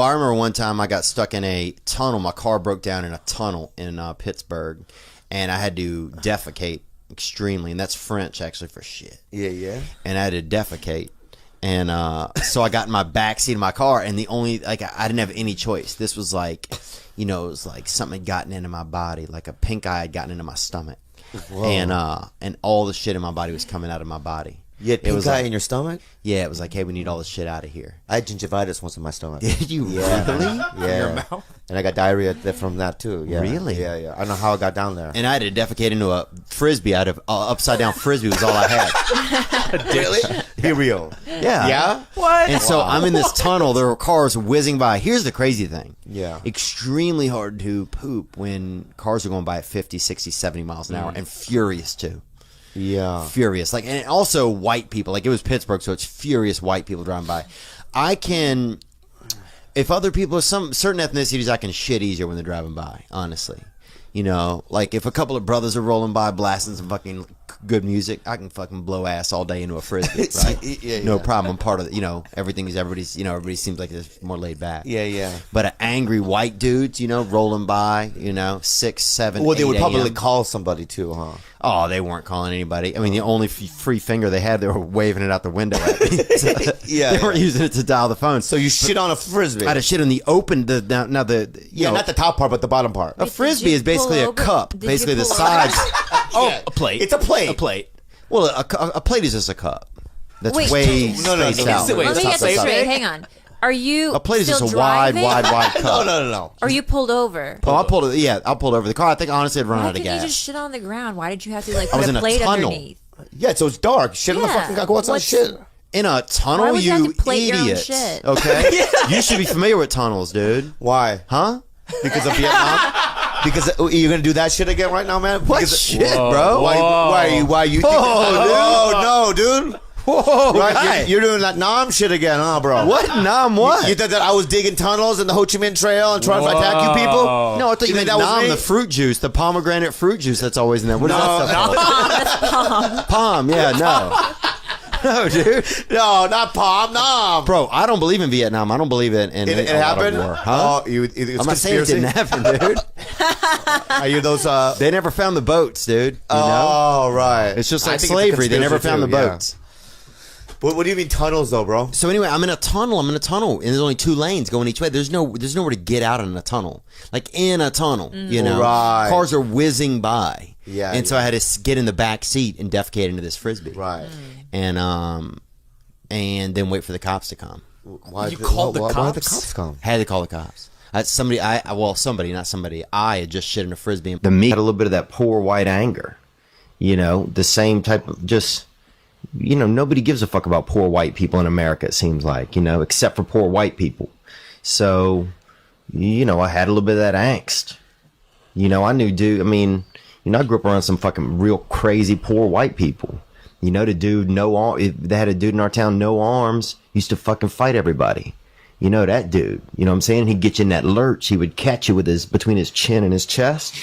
I remember one time I got stuck in a tunnel. My car broke down in a tunnel in Pittsburgh, and I had to defecate extremely, and that's French actually for shit. Yeah. And I had to defecate, and so I got in my back seat of my car, and the only I didn't have any choice. This was like, it was like something had gotten into my body, like a pink eye had gotten into my stomach. Whoa. And all the shit in my body was coming out of my body. You had pink eye in your stomach? Yeah, it was like, hey, we need all this shit out of here. I had gingivitis once in my stomach. Did you really? Yeah. In your mouth? And I got diarrhea from that too. Yeah. Really? Yeah. I don't know how I got down there. And I had to defecate into a frisbee. I had an upside down frisbee was all I had. Really? Be real. Yeah. Yeah? What? And so I'm in this tunnel. There were cars whizzing by. Here's the crazy thing. Yeah. Extremely hard to poop when cars are going by at 50, 60, 70 miles an hour, and furious too. Yeah. Furious. Like, and also white people. Like, it was Pittsburgh, so it's furious white people driving by. If other people are certain ethnicities, I can shit easier when they're driving by, honestly. Like if a couple of brothers are rolling by blasting some fucking good music, I can fucking blow ass all day into a frisbee, right? No problem. I'm part of it. Everybody seems like it's more laid back. Yeah. But an angry white dudes, rolling by, 6, 7, Well, they 8 would probably a.m. call somebody too, huh? Oh, they weren't calling anybody. I mean, the only free finger they had, they were waving it out the window at me. So they weren't using it to dial the phone. So you shit on a frisbee. I had to shit on the open, not the top part, but the bottom part. A frisbee is basically a cup. Basically, the sides. A plate. It's a plate. A plate. Well, a plate is just a cup. That's Wait. way No. spaced out. Wait, Let me get this Stop. straight. Hang on. Are you A plate is still just a driving? wide cup. No. Or you pulled over? Oh, I pulled over the car. I think honestly I'd run Why out of couldn't you gas. just shit on the ground? Why did you have to I was put in a a plate tunnel. underneath? Yeah, so it's dark. Shit on the Yeah. fucking guy. Go outside and shit. In a tunnel, Why would you have you to plate your own idiots. shit? Okay, you should be familiar with tunnels, dude. Why? Huh? Because of Vietnam? Because you're gonna do that shit again right now, man? What Because, shit, bro? Why you? No, dude. Whoa, Right, guy. you're doing that Nam shit again, huh, bro? What? Nam what? You thought that I was digging tunnels in the Ho Chi Minh Trail and trying to attack you people? No, I thought you think meant that was Nam, me? the fruit juice, the pomegranate fruit juice that's always in there. What is that stuff called? Palm, yeah, no. No, dude. No, not Palm, Nam. Bro, I don't believe in Vietnam. I don't believe in It a lot of happened? war. Huh? Oh, it's I'm not saying it conspiracy? didn't happen, dude. Are you those, They never found the boats, dude. You know? Oh, right. It's just I like think it's a slavery. They never conspiracy found the too, yeah. boats. What do you mean tunnels, though, bro? So anyway, I'm in a tunnel, and there's only 2 lanes going each way. There's nowhere to get out in a tunnel. Like in a tunnel, Right. Cars are whizzing by. Yeah, And so I had to get in the back seat and defecate into this frisbee. Right. And then wait for the cops to come. Why called the why cops? the cops come? Had to call the cops. I had just shit in a frisbee. The me had a little bit of that poor white anger, the same type of just, nobody gives a fuck about poor white people in America. It seems like, except for poor white people. So, I had a little bit of that angst. I knew, dude. I mean, I grew up around some fucking real crazy poor white people. The dude, they had a dude in our town, no arms, used to fucking fight everybody. That dude, what I'm saying? He'd get you in that lurch. He would catch you with between his chin and his chest.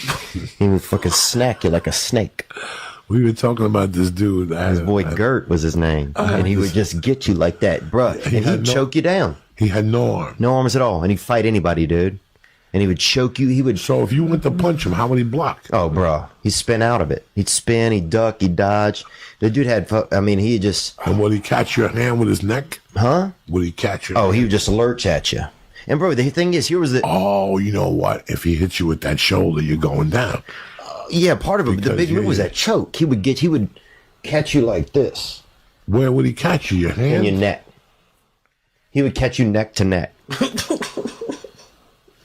He would fucking snack you like a snake. We were talking about this dude. His boy Gert was his name. And he would just get you like that, bruh. And he'd choke you down. He had no arm. No arms at all. And he'd fight anybody, dude. And he would choke you. So if you went to punch him, how would he block? Oh, bro. He'd spin out of it. He'd spin, he'd duck, he'd dodge. The dude he just... And would he catch your hand with his neck? Huh? Would he catch your Oh, hand? he would just lurch at you. And, bro, the thing is, here was the... Oh, you know what? If he hits you with that shoulder, you're going down. Yeah, part of it. Because The big move was that choke. He would catch you like this. Where would he catch you? Your In hand? your neck. He would catch you neck to neck.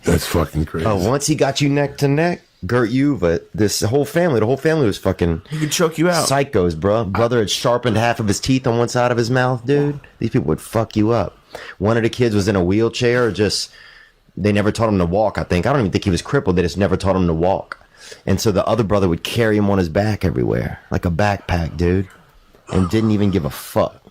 That's fucking crazy. Oh, once he got you neck to neck, Gert Yuva, the whole family was fucking He could choke you out. psychos, bro. Brother had sharpened half of his teeth on one side of his mouth, dude. These people would fuck you up. One of the kids was in a wheelchair, they never taught him to walk, I think. I don't even think he was crippled. They just never taught him to walk. And so the other brother would carry him on his back everywhere, like a backpack, dude, and didn't even give a fuck.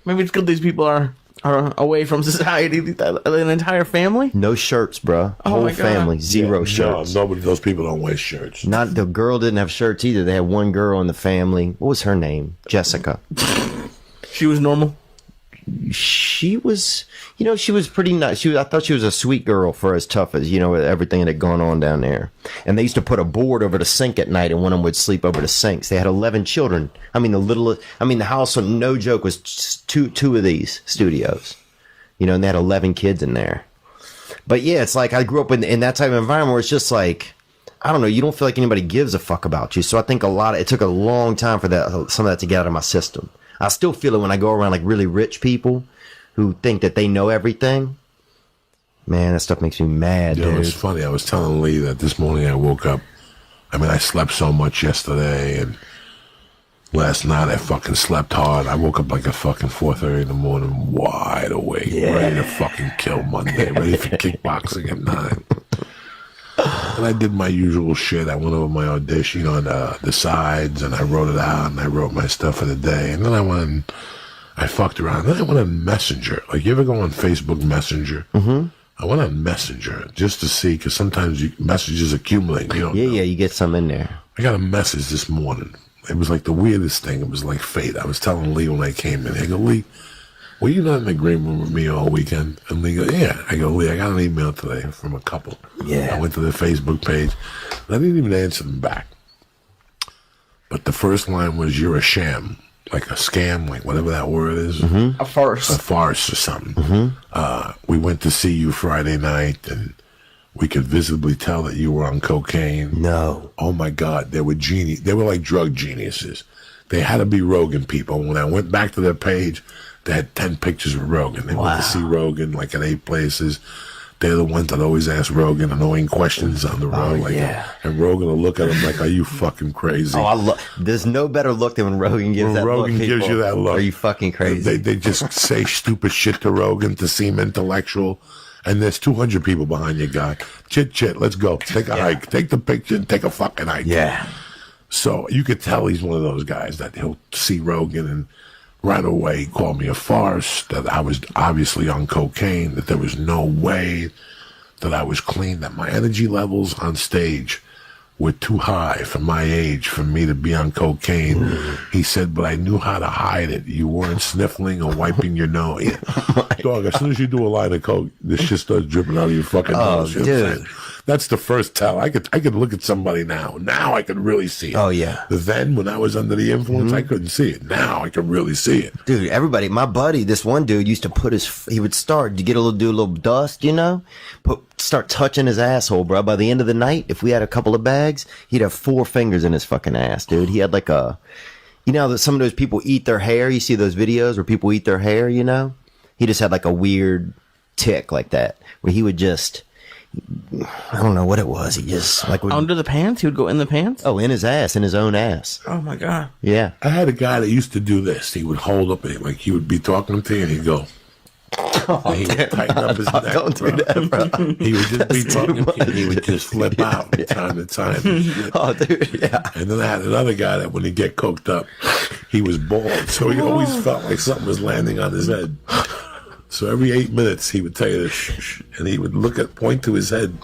Maybe it's good these people are away from society. An entire family? No shirts, bro. Oh Whole my God. family, zero shirts. No, nobody. Those people don't wear shirts. Not the girl didn't have shirts either. They had one girl in the family. What was her name? Jessica. She was normal. she was, she was pretty nice. I thought she was a sweet girl for as tough as, everything that had gone on down there. And they used to put a board over the sink at night, and one of them would sleep over the sinks. They had 11 children. I mean, the house, no joke, was two of these studios, and they had 11 kids in there. But yeah, it's like I grew up in that type of environment where it's just like, I don't know, you don't feel like anybody gives a fuck about you. So I think it took a long time for some of that to get out of my system. I still feel it when I go around like really rich people who think that they know everything. Man, that stuff makes me mad, dude. It's funny. I was telling Lee that this morning I woke up. I mean, I slept so much yesterday, and last night I fucking slept hard. I woke up like at fucking 4:30 in the morning, wide awake, ready to fucking kill Monday, ready for kickboxing at 9. And I did my usual shit. I went over my audition, the sides, and I wrote it out, and I wrote my stuff for the day. And then I fucked around. Then I went on Messenger. Like, you ever go on Facebook Messenger? Mm-hmm. I went on Messenger just to see, because sometimes messages accumulate. You don't know. You get some in there. I got a message this morning. It was like the weirdest thing. It was like fate. I was telling Lee when I came in, I go, Lee, were you not in the green room with me all weekend? And Lee goes, yeah. I go, Lee, I got an email today from a couple. Yeah. I went to their Facebook page. And I didn't even answer them back. But the first line was, you're a sham. Like a scam, like whatever that word is. A farce. A farce or something. We went to see you Friday night, and we could visibly tell that you were on cocaine. No. Oh my God, they were like drug geniuses. They had to be Rogan people. When I went back to their page, they had 10 pictures of Rogan. They went to see Rogan like at 8 places. They're the ones that always ask Rogan annoying questions on the road. And Rogan will look at them like, are you fucking crazy? There's no better look than when Rogan gives that Rogan look. gives you that look. Are you fucking crazy? They just say stupid shit to Rogan to seem intellectual. And there's 200 people behind you, guy. Chit, let's go. Take a hike. Take the picture and take a fucking hike. Yeah. So you could tell he's one of those guys that he'll see Rogan and right away call me a farce, that I was obviously on cocaine, that there was no way that I was clean, that my energy levels on stage were too high for my age for me to be on cocaine. He said, but I knew how to hide it. You weren't sniffling or wiping your nose. Dog, as soon as you do a line of coke, this shit starts dripping out of your fucking nose. You know what I'm saying? That's the first tell. I could look at somebody now. Now I could really see it. Oh, yeah. Then, when I was under the influence, I couldn't see it. Now I can really see it. Dude, everybody, my buddy, this one dude used to he would start to do a little dust, start touching his asshole, bro. By the end of the night, if we had a couple of bags, he'd have 4 fingers in his fucking ass, dude. He had like that some of those people eat their hair. You see those videos where people eat their hair, He just had like a weird tick like that, where he would just, I don't know what it was. He just under the pants? He would go in the pants? Oh, in his own ass. Oh my God. Yeah. I had a guy that used to do this. He would hold up, like he would be talking to you, and he'd go, and he would tighten up his neck. Don't do that, bro. He would just be talking to you, and he would just flip out from time to time. Oh, dude, yeah. And then I had another guy that when he'd get coked up, he was bald, so he always felt like something was landing on his head. So every 8 minutes, he would tell you this, shh, and he would point to his head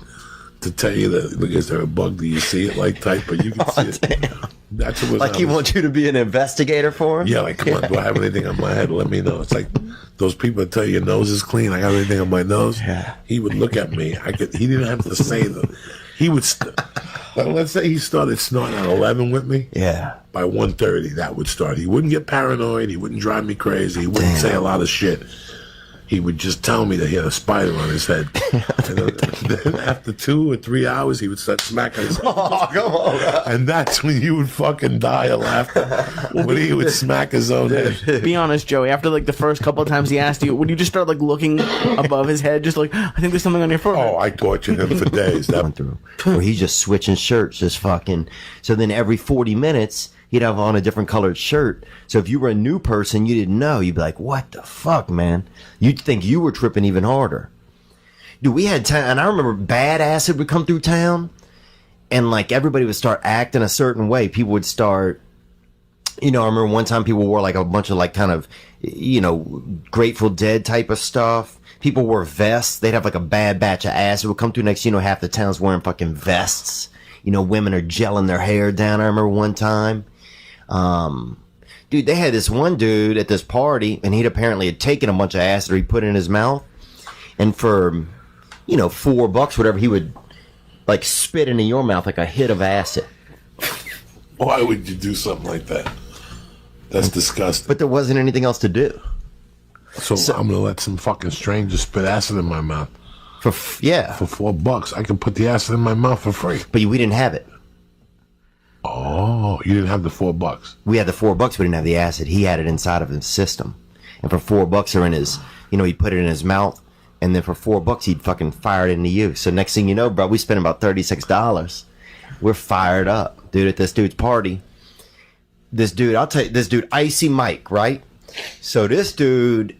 to tell you that, look, is there a bug? Do you see it? Like type, but you can see it. Damn. That's what was like he wants you to be an investigator for him? Yeah, like, come on, do I have anything on my head? Let me know. It's like those people that tell you your nose is clean. I got anything on my nose? Yeah. He would look at me. He didn't have to say that. He would, let's say he started snorting at 11 with me. Yeah. By 1:30, that would start. He wouldn't get paranoid. He wouldn't drive me crazy. He wouldn't say a lot of shit. He would just tell me that he had a spider on his head. And then after 2 or 3 hours, he would start smacking his head. Oh, come on, bro. And that's when you would fucking die of laughter. When he would smack his own head. Be honest, Joey. After like the first couple of times he asked you, would you just start like looking above his head, just like, I think there's something on your forehead? Oh, I tortured him for days. Where he's just switching shirts, just fucking. So then every 40 minutes, he'd have on a different colored shirt. So if you were a new person, you didn't know. You'd be like, what the fuck, man? You'd think you were tripping even harder. Dude, we had time, and I remember bad acid would come through town, and like everybody would start acting a certain way. People would start, I remember one time people wore like a bunch of like kind of, Grateful Dead type of stuff. People wore vests. They'd have like a bad batch of acid would come through next, half the town's wearing fucking vests. Women are gelling their hair down. I remember one time. Dude, they had this one dude at this party, and he'd apparently had taken a bunch of acid, or he put it in his mouth, and for, $4, whatever, he would like spit into your mouth like a hit of acid. Why would you do something like that? That's disgusting. But there wasn't anything else to do. So I'm gonna let some fucking stranger spit acid in my mouth For $4. I can put the acid in my mouth for free. but we didn't have it. Oh, you didn't have the $4. We had the $4, we didn't have the acid. He had it inside of his system, and for $4 or in his, he put it in his mouth, and then for $4 he'd fucking fire it into you. So next thing you know, bro, we spent about $36. We're fired up, dude, at this dude's party. This dude, I'll tell you, this dude, Icy Mike, right? So this dude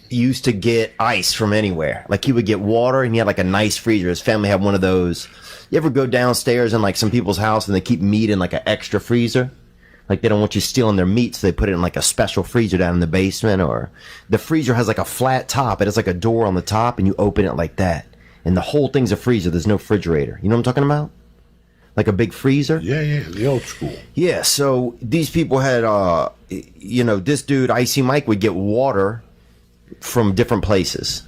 used to get ice from anywhere. Like, he would get water, and he had like a nice freezer. His family had one of those. You ever go downstairs in like some people's house and they keep meat in like an extra freezer? Like, they don't want you stealing their meat, so they put it in like a special freezer down in the basement. Or the freezer has like a flat top. It has like a door on the top, and you open it like that. And the whole thing's a freezer. There's no refrigerator. You know what I'm talking about? Like a big freezer? Yeah, the old school. Yeah, so these people had, this dude, Icy Mike, would get water from different places,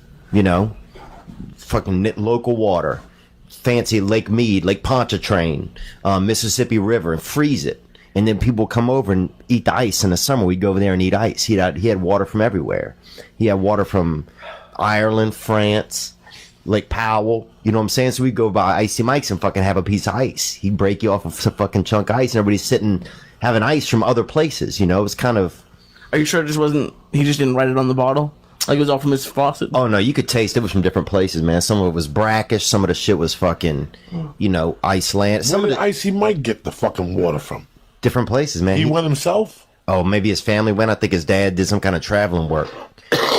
fucking local water, fancy Lake Mead, Lake Pontchartrain, Mississippi River, and freeze it. And then people come over and eat the ice in the summer. We'd go over there and eat ice. He had water from everywhere. He had water from Ireland, France, Lake Powell, you know what I'm saying? So we'd go by Icy Mike's and fucking have a piece of ice. He'd break you off of some fucking chunk of ice, and everybody's sitting having ice from other places, It was kind of... Are you sure it just wasn't? He just didn't write it on the bottle. Like, it was all from his faucet. Oh no, you could taste it was from different places, man. Some of it was brackish. Some of the shit was fucking, Iceland. Some Where of did the Icy Mike get the fucking water from? different places, man. He went himself? Oh, maybe his family went. I think his dad did some kind of traveling work.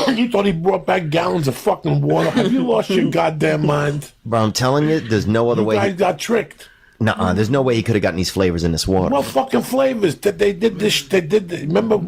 You thought he brought back gallons of fucking water? Have you lost your goddamn mind? Bro, I'm telling you, there's no other You way. guys got tricked. Nuh-uh, there's no way he could have gotten these flavors in this water. What fucking flavors? That they did this? They did. Remember?